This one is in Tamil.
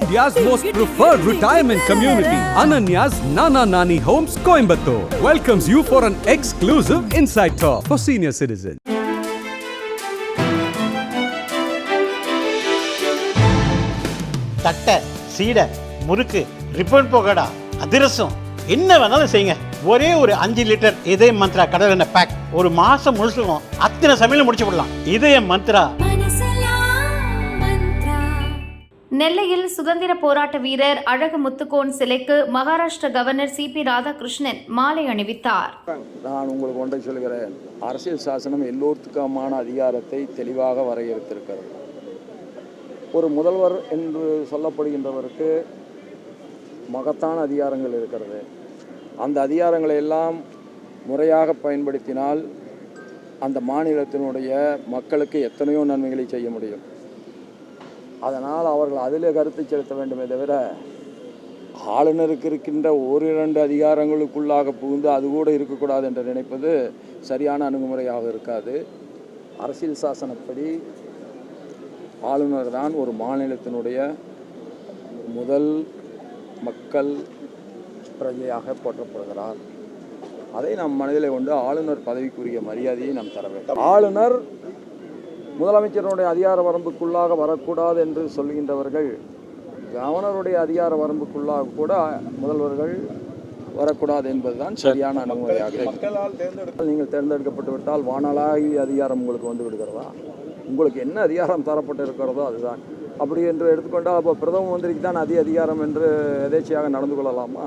India's most preferred retirement community, Ananya's Nana Nani Homes, Coimbatore, welcomes you for an exclusive inside tour for senior citizens. தட்டை, சீடை, முறுக்கு, ரிப்பன் பகோடா, அதிரசம் என்ன வேணாலும் செய்யுங்க. ஒரே ஒரு 5 லிட்டர் இதய மந்த்ரா கடல் எண்ணெய் பேக் ஒரு மாசம் முழுசுக்கும் அத்தனை சமையல் முடிச்சு விடலாம். இதய மந்த்ரா. நெல்லையில் சுதந்திர போராட்ட வீரர் அழகு முத்துக்கோன் சிலைக்கு மகாராஷ்டிர கவர்னர் சிபி ராதாகிருஷ்ணன் மாலை அணிவித்தார். நான் உங்களுக்கு ஒன்றை சொல்கிறேன். அரசியல் சாசனம் எல்லோருக்குமான அதிகாரத்தை தெளிவாக வரையறுத்திருக்கிறது. ஒரு முதல்வர் என்று சொல்லப்படுகின்றவருக்கு மகத்தான அதிகாரங்கள் இருக்கிறது. அந்த அதிகாரங்களை எல்லாம் முறையாக பயன்படுத்தினால் அந்த மாநிலத்தினுடைய மக்களுக்கு எத்தனையோ நன்மைகளை செய்ய முடியும். அதனால் அவர்கள் அதிலே கருத்து செலுத்த வேண்டுமே தவிர ஆளுநருக்கு இருக்கின்ற 1-2 அதிகாரங்களுக்குள்ளாக புகுந்து அது கூட இருக்கக்கூடாது என்று நினைப்பது சரியான அணுகுமுறையாக இருக்காது. அரசியல் சாசனப்படி ஆளுநர் தான் ஒரு மாநிலத்தினுடைய முதல் மக்கள் பிரஜையாக போற்றப்படுகிறார். அதை நாம் மனதிலே கொண்டு ஆளுநர் பதவிக்குரிய மரியாதையை நாம் தர வேண்டும். ஆளுநர் முதலமைச்சருடைய அதிகார வரம்புக்குள்ளாக வரக்கூடாது என்று சொல்கின்றவர்கள் கவர்னருடைய அதிகார வரம்புக்குள்ளாக கூட முதல்வர்கள் வரக்கூடாது என்பதுதான் சரியான அணுகுமுறையாக. நீங்கள் தேர்ந்தெடுக்கப்பட்டு விட்டால் வானளாகி அதிகாரம் உங்களுக்கு வந்து விடுகிறதா? உங்களுக்கு என்ன அதிகாரம் தரப்பட்டு இருக்கிறதோ அதுதான். அப்படி என்று எடுத்துக்கொண்டால் அப்போ பிரதம மந்திரிக்கு தான் அதிகாரம் என்று எதேச்சையாக நடந்து கொள்ளலாமா?